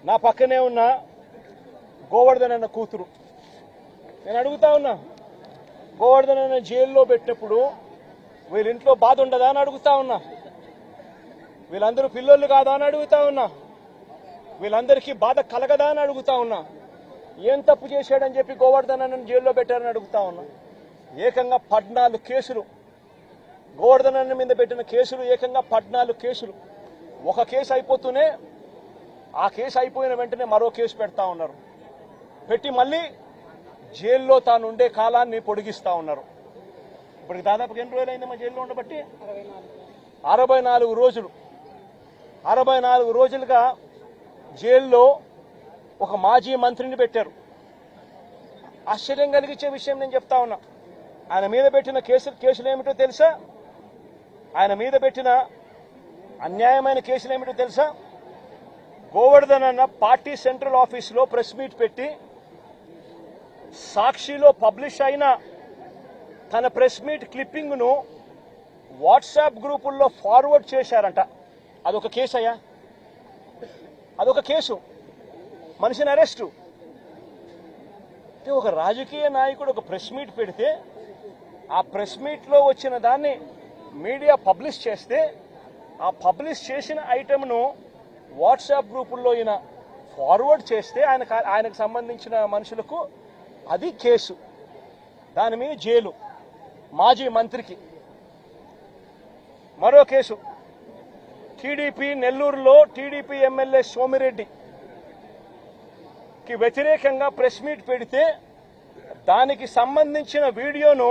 నా పక్కనే ఉన్న గోవర్ధన్ అన్న కూతురు. నేను అడుగుతా ఉన్నా, గోవర్ధన్ అన్న జైల్లో పెట్టినప్పుడు వీళ్ళ ఇంట్లో బాధ ఉండదా అని అడుగుతా ఉన్నా. వీళ్ళందరూ పిల్లోళ్ళు కాదా అని అడుగుతా ఉన్నా. వీళ్ళందరికీ బాధ కలగదా అని అడుగుతా ఉన్నా. ఏం తప్పు చేశాడని చెప్పి గోవర్ధన్ అన్నను జైల్లో పెట్టారని అడుగుతా ఉన్నా. ఏకంగా 14 కేసులు, గోవర్ధన్ అన్న మీద పెట్టిన కేసులు ఏకంగా 14 కేసులు. ఒక కేసు అయిపోతూనే ఆ కేసు అయిపోయిన వెంటనే మరో కేసు పెడతా ఉన్నారు. పెట్టి మళ్ళీ జైల్లో తాను ఉండే కాలాన్ని పొడిగిస్తా ఉన్నారు. ఇప్పటికి దాదాపు ఎన్ని రోజులైంది మా జైల్లో ఉండబట్టి? 64 రోజులు. 64 రోజులుగా జైల్లో ఒక మాజీ మంత్రిని పెట్టారు. ఆశ్చర్యం కలిగించే విషయం నేను చెప్తా ఉన్నా. ఆయన మీద పెట్టిన కేసులు ఏమిటో తెలుసా? ఆయన మీద పెట్టిన అన్యాయమైన కేసులు ఏమిటో తెలుసా? గోవర్ధన్ అన్న పార్టీ సెంట్రల్ ఆఫీసులో ప్రెస్ మీట్ పెట్టి సాక్షిలో పబ్లిష్ అయిన తన ప్రెస్ మీట్ క్లిప్పింగ్ను వాట్సాప్ గ్రూపుల్లో ఫార్వర్డ్ చేశారంట. అదొక కేసు అయ్యా, అదొక కేసు. మనిషిని అరెస్టు. ఒక రాజకీయ నాయకుడు ఒక ప్రెస్ మీట్ పెడితే ఆ ప్రెస్ మీట్లో వచ్చిన దాన్ని మీడియా పబ్లిష్ చేస్తే ఆ పబ్లిష్ చేసిన ఐటెంను వాట్సాప్ గ్రూపుల్లో ఈయన ఫార్వర్డ్ చేస్తే ఆయనకు సంబంధించిన మనుషులకు అది కేసు. దాని మీద జైలు. మాజీ మంత్రికి మరో కేసు. టీడీపీ నెల్లూరులో టీడీపీ ఎమ్మెల్యే సోమిరెడ్డికి వ్యతిరేకంగా ప్రెస్ మీట్ పెడితే దానికి సంబంధించిన వీడియోను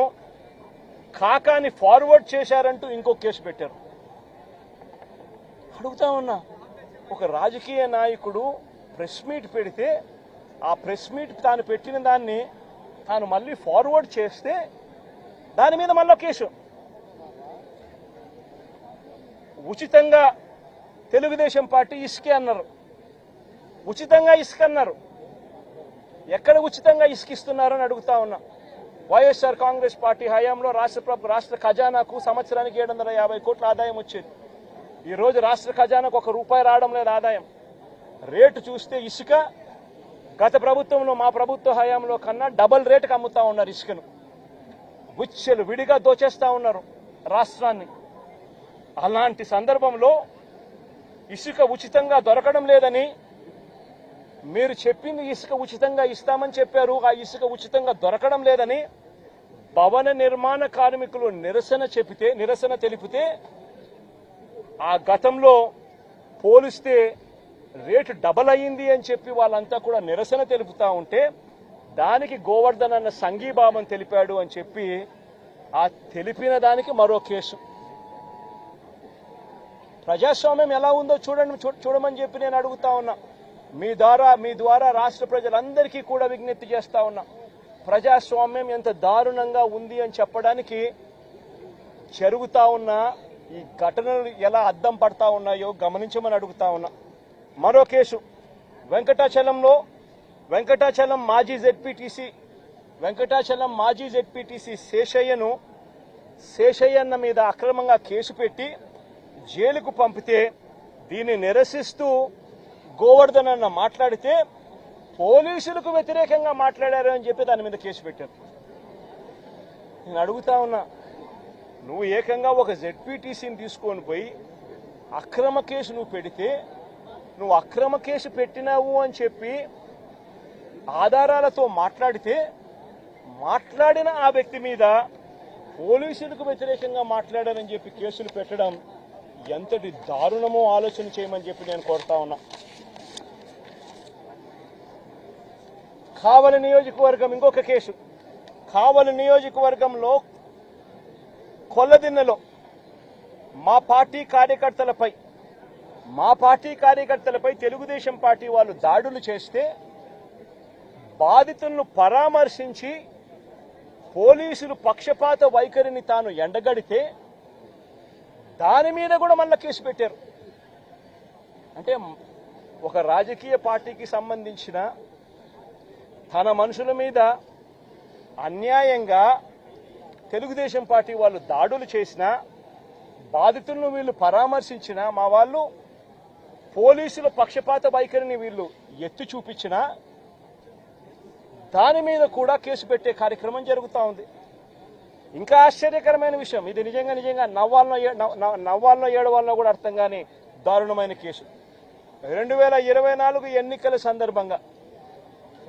కాకాని ఫార్వర్డ్ చేశారంటూ ఇంకో కేసు పెట్టారు. అడుగుతా ఉన్నా, ఒక రాజకీయ నాయకుడు ప్రెస్ మీట్ పెడితే ఆ ప్రెస్ మీట్ తాను పెట్టిన దాన్ని తాను మళ్ళీ ఫార్వర్డ్ చేస్తే దాని మీద మళ్ళీ కేసు. ఉచితంగా తెలుగుదేశం పార్టీ ఇసుకే అన్నారు. ఉచితంగా ఇసుక అన్నారు. ఎక్కడ ఉచితంగా ఇసుకిస్తున్నారని అడుగుతా ఉన్నా. వైఎస్ఆర్ కాంగ్రెస్ పార్టీ హయాంలో రాష్ట్ర ఖజానాకు సంవత్సరానికి 750 కోట్ల ఆదాయం వచ్చేది. ఈ రోజు రాష్ట్ర ఖజానాకు ₹1 రావడం లేదు ఆదాయం. రేటు చూస్తే ఇసుక గత ప్రభుత్వంలో మా ప్రభుత్వ హయాంలో కన్నా డబుల్ రేటుకి అమ్ముతా ఉన్నారు ఇసుకను. గుచ్చెలు విడిగా దోచేస్తా ఉన్నారు రాష్ట్రాన్ని. అలాంటి సందర్భంలో ఇసుక ఉచితంగా దొరకడం లేదని, మీరు చెప్పింది ఇసుక ఉచితంగా ఇస్తామని చెప్పారు, ఆ ఇసుక ఉచితంగా దొరకడం లేదని భవన నిర్మాణ కార్మికులు నిరసన తెలిపితే ఆ గతంలో పోలిస్తే రేటు డబల్ అయ్యింది అని చెప్పి వాళ్ళంతా కూడా నిరసన తెలుపుతా ఉంటే దానికి గోవర్ధన్ అన్న సంఘీభావం తెలిపాడు అని చెప్పి ఆ తెలిపిన దానికి మరో కేసు. ప్రజాస్వామ్యం ఎలా ఉందో చూడమని చెప్పి నేను అడుగుతా ఉన్నా. మీ ద్వారా రాష్ట్ర ప్రజలందరికీ కూడా విజ్ఞప్తి చేస్తా ఉన్నా. ప్రజాస్వామ్యం ఎంత దారుణంగా ఉంది అని చెప్పడానికి జరుగుతా ఉన్న ఈ ఘటనలు ఎలా అద్దం పడతా ఉన్నాయో గమనించమని అడుగుతా ఉన్నా. మరో కేసు వెంకటాచలం మాజీ జెడ్పీటీసీ శేషయ్యన్న మీద అక్రమంగా కేసు పెట్టి జైలుకు పంపితే దీన్ని నిరసిస్తూ గోవర్ధన్ అన్న మాట్లాడితే పోలీసులకు వ్యతిరేకంగా మాట్లాడారు అని చెప్పి దాని మీద కేసు పెట్టారు. నేను అడుగుతా ఉన్నా, నువ్వు ఏకంగా ఒక జెడ్పీటీసీని తీసుకొని పోయి అక్రమ కేసు నువ్వు పెడితే, నువ్వు అక్రమ కేసు పెట్టినావు అని చెప్పి ఆధారాలతో మాట్లాడిన ఆ వ్యక్తి మీద పోలీసులకు వ్యతిరేకంగా మాట్లాడారని చెప్పి కేసులు పెట్టడం ఎంతటి దారుణమో ఆలోచన చేయమని చెప్పి నేను కోరుతా ఉన్నా. కావలి నియోజకవర్గం ఇంకొక కేసు. కావలి నియోజకవర్గంలో కొల్లదిన్నెలో మా పార్టీ కార్యకర్తలపై తెలుగుదేశం పార్టీ వాళ్ళు దాడులు చేస్తే బాధితులను పరామర్శించి పోలీసులు పక్షపాత వైఖరిని తాను ఎండగడితే దాని మీద కూడా మళ్ళా కేసు పెట్టారు. అంటే ఒక రాజకీయ పార్టీకి సంబంధించిన తన మనుషుల మీద అన్యాయంగా తెలుగుదేశం పార్టీ వాళ్ళు దాడులు చేసినా, బాధితులను వీళ్ళు పరామర్శించినా మా వాళ్ళు పోలీసుల పక్షపాత వైఖరిని వీళ్ళు ఎత్తి చూపించినా దాని మీద కూడా కేసు పెట్టే కార్యక్రమం జరుగుతూ ఉంది. ఇంకా ఆశ్చర్యకరమైన విషయం, ఇది నిజంగా నవ్వాలనో ఏడవాలనో కూడా అర్థం కాని దారుణమైన కేసు. 2024 ఎన్నికల సందర్భంగా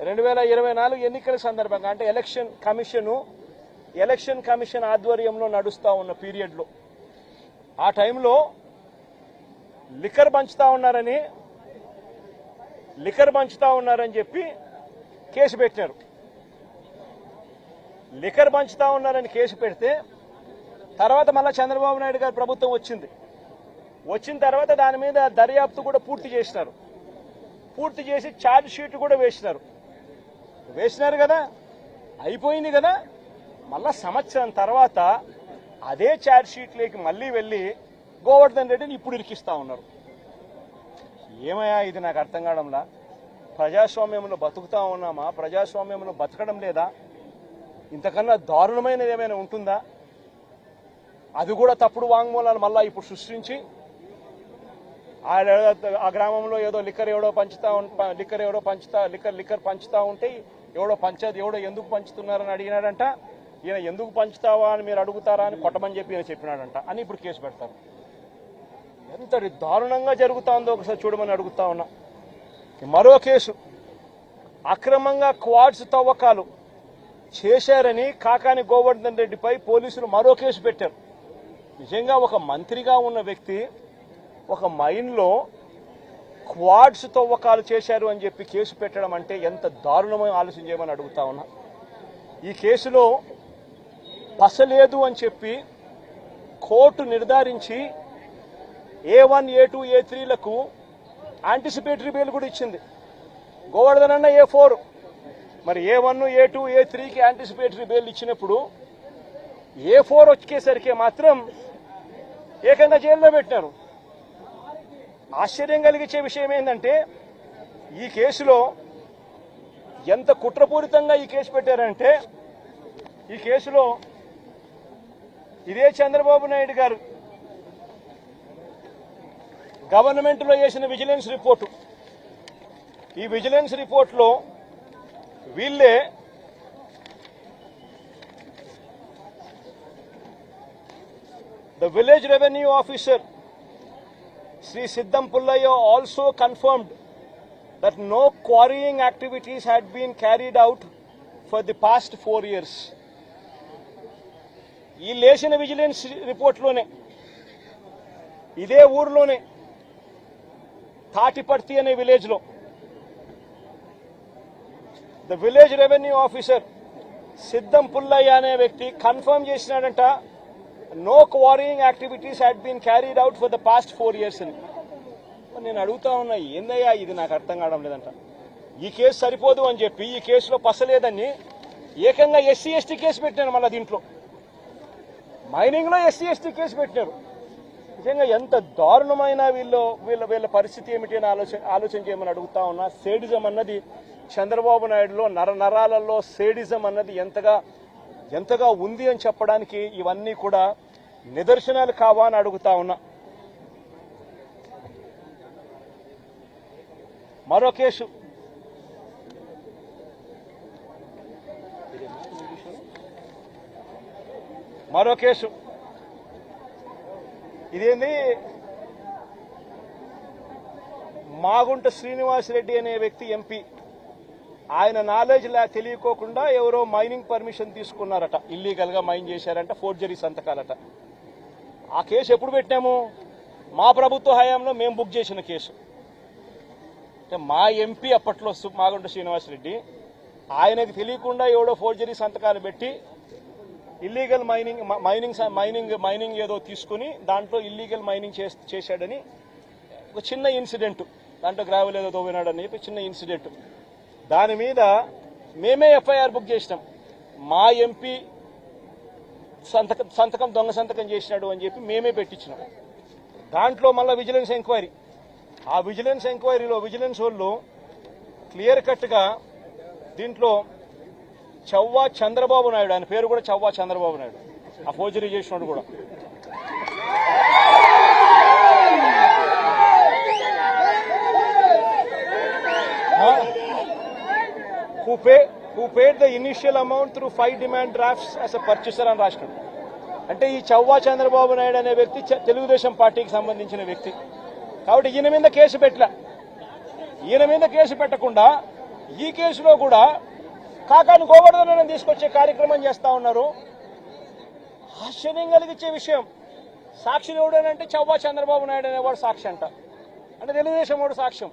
2024 ఎన్నికల సందర్భంగా అంటే ఎలక్షన్ కమిషన్ ఆధ్వర్యంలో నడుస్తూ ఉన్న పీరియడ్లో ఆ టైంలో లిక్కర్ పంచుతా ఉన్నారని చెప్పి కేసు పెట్టారు. లిక్కర్ పంచుతా ఉన్నారని కేసు పెడితే తర్వాత మళ్ళా చంద్రబాబు నాయుడు గారి ప్రభుత్వం వచ్చిన తర్వాత దాని మీద దర్యాప్తు కూడా పూర్తి చేసి ఛార్జ్ షీట్ కూడా వేసినారు కదా, అయిపోయింది కదా. మళ్ళా సంవత్సరం తర్వాత అదే ఛార్జ్ షీట్లోకి మళ్ళీ వెళ్ళి గోవర్ధన్ రెడ్డిని ఇప్పుడు ఇరికిస్తా ఉన్నారు. ఏమయ్యా ఇది నాకు అర్థం కావడంలా. ప్రజాస్వామ్యంలో బతుకుతా ఉన్నామా? ప్రజాస్వామ్యంలో బతకడం లేదా? ఇంతకన్నా దారుణమైనది ఏమైనా ఉంటుందా? అది కూడా తప్పుడు వాంగ్మూలాలు మళ్ళా ఇప్పుడు సృష్టించి ఆ గ్రామంలో ఏదో లిక్కర్ పంచుతా ఉంటే ఎవడో ఎందుకు పంచుతున్నారని అడిగినాడంట. ఈయన ఎందుకు పంచుతావా అని మీరు అడుగుతారా అని కొట్టమని చెప్పి ఈయన చెప్పినాడంట అని ఇప్పుడు కేసు పెడతారు. ఎంతటి దారుణంగా జరుగుతుందో ఒకసారి చూడమని అడుగుతా ఉన్నా. మరో కేసు, అక్రమంగా క్వాడ్స్ తవ్వకాలు చేశారని కాకాని గోవర్ధన్ రెడ్డిపై పోలీసులు మరో కేసు పెట్టారు. నిజంగా ఒక మంత్రిగా ఉన్న వ్యక్తి ఒక మైన్లో క్వాడ్స్ తవ్వకాలు చేశారు అని చెప్పి కేసు పెట్టడం అంటే ఎంత దారుణమో ఆలోచన చేయమని అడుగుతా ఉన్నా. ఈ కేసులో పసలేదు అని చెప్పి కోర్టు నిర్ధారించి A1, A2, A3లకు యాంటిసిపేటరీ బెయిల్ కూడా ఇచ్చింది. గోవర్ధన్ అన్న A4, మరి A1, A2, A3కి యాంటిసిపేటరీ బెయిల్ ఇచ్చినప్పుడు A4 వచ్చేసరికి మాత్రం ఏకంగా జైల్లో పెట్టినారు. ఆశ్చర్యం కలిగించే విషయం ఏంటంటే ఈ కేసులో ఎంత కుట్రపూరితంగా ఈ కేసు పెట్టారంటే ఈ కేసులో ఇదే చంద్రబాబు నాయుడు గారు గవర్నమెంట్లో చేసిన విజిలెన్స్ రిపోర్టు, ఈ విజిలెన్స్ రిపోర్ట్లో వీళ్ళే the village revenue officer Sri Siddam Pullaya also confirmed that no quarrying activities had been carried out for the past 4 years. ఈ లేచిన విజిలెన్స్ రిపోర్ట్లోనే ఇదే ఊర్లోనే తాటిపర్తి అనే విలేజ్లో ద విలేజ్ రెవెన్యూ ఆఫీసర్ సిద్దం పుల్లయ్య అనే వ్యక్తి కన్ఫర్మ్ చేసినాడంట no quarrying activities had been carried out for the past 4 years అని. నేను అడుగుతా ఉన్నా, ఏందయ్యా ఇది నాకు అర్థం కావడం లేదంట. ఈ కేసు సరిపోదు అని చెప్పి ఈ కేసులో పసలేదని ఏకంగా SC ST కేసు పెట్టినారు. మళ్ళీ దీంట్లో మైనింగ్లో SC ST కేసు పెట్టినారు. నిజంగా ఎంత దారుణమైన వీళ్ళ పరిస్థితి ఏమిటి అని ఆలోచన చేయమని అడుగుతా ఉన్నా. సేడిజం అన్నది చంద్రబాబు నాయుడులో నరాలలో సేడిజం అన్నది ఎంతగా ఉంది అని చెప్పడానికి ఇవన్నీ కూడా నిదర్శనాలు కావా అని అడుగుతా ఉన్నా. మరో కేసు, ఇదేంది మాగుంట శ్రీనివాసరెడ్డి అనే వ్యక్తి ఎంపీ, ఆయన నాలెడ్జ్ తెలియకోకుండా ఎవరో మైనింగ్ పర్మిషన్ తీసుకున్నారట, ఇల్లీగల్ గా మైన్ చేశారంట, ఫోర్జరీ సంతకాలట. ఆ కేసు ఎప్పుడు పెట్టాము? మా ప్రభుత్వ హయాంలో మేము బుక్ చేసిన కేసు. అంటే మా ఎంపీ అప్పట్లో మాగుంట శ్రీనివాసరెడ్డి, ఆయనకు తెలియకుండా ఎవడో ఫోర్జరీ సంతకాలు పెట్టి ఇల్లీగల్ మైనింగ్ ఏదో తీసుకుని దాంట్లో ఇల్లీగల్ మైనింగ్ చేశాడని ఒక చిన్న ఇన్సిడెంట్, దాంట్లో గ్రావెల్ ఏదో తోవినాడని చెప్పి చిన్న ఇన్సిడెంట్, దాని మీద మేమే FIR బుక్ చేసినాం. మా ఎంపీ సంతకం దొంగ సంతకం చేసినాడు అని చెప్పి మేమే పెట్టించినాం. దాంట్లో మళ్ళీ విజిలెన్స్ ఎంక్వైరీ, ఆ విజిలెన్స్ ఎంక్వైరీలో విజిలెన్స్ వాళ్ళు క్లియర్ కట్గా దీంట్లో చవ్వా చంద్రబాబు నాయుడు, ఆయన పేరు కూడా చవ్వా చంద్రబాబు నాయుడు, ఆ ఫోర్జరీ చేసినాడు కూడా. who paid the initial amount through 5 demand drafts as a purchaser అని రాసినాడు. అంటే ఈ చవ్వా చంద్రబాబు నాయుడు అనే వ్యక్తి తెలుగుదేశం పార్టీకి సంబంధించిన వ్యక్తి కాబట్టి ఈయన మీద కేసు పెట్టలే. ఈయన మీద కేసు పెట్టకుండా ఈ కేసులో కూడా కాకాని గోవర్ధనని తీసుకొచ్చే కార్యక్రమం చేస్తా ఉన్నారు. ఆశ్చర్యం కలిగించే విషయం, సాక్షులు ఎవడనంటే చవ్వా చంద్రబాబు నాయుడు అనేవాడు సాక్షి అంట. అంటే తెలుగుదేశం వాడు సాక్ష్యం,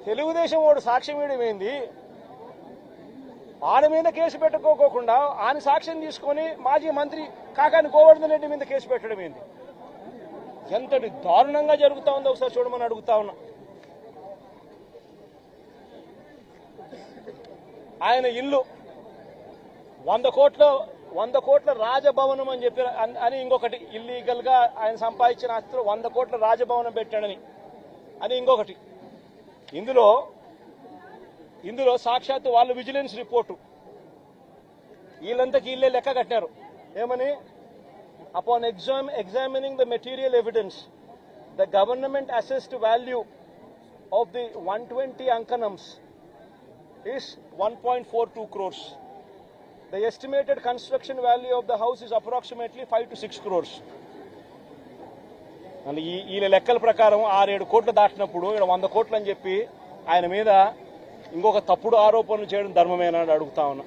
తెలుగుదేశం వాడు సాక్ష్యం ఏంది? ఆయన మీద కేసు పెట్టుకోకుండా ఆయన సాక్ష్యం తీసుకొని మాజీ మంత్రి కాకాని గోవర్ధన్ రెడ్డి మీద కేసు పెట్టడం ఏంది? ఎంతటి దారుణంగా జరుగుతా ఉందో ఒకసారి చూడమని అడుగుతా ఉన్నా. ఆయన ఇల్లు 100 కోట్ల రాజభవనం అని చెప్పి అని ఇంకొకటి, ఇల్లీగల్ గా ఆయన సంపాదించిన ఆస్తిలో 100 కోట్ల రాజభవనం పెట్టాడని అని ఇంకొకటి. ఇందులో సాక్షాత్తు వాళ్ళు విజిలెన్స్ రిపోర్టు వీళ్ళంతకి వీళ్ళే లెక్క కట్టారు. ఏమని? Upon examining the material evidence the government assessed value of the 120 అంకనమ్స్ is 1.42 crores. The estimated construction value of the house is approximately 5 to 6 crores. And ఈ లెక్కల ప్రకారం 6-7 కోట్లు దాటినప్పుడు ఇక్కడ 100 కోట్లు అని చెప్పి ఆయన మీద ఇంకొక తప్పుడు ఆరోపణలు చేయడం ధర్మమేనా అని అడుగుతా ఉన్నా.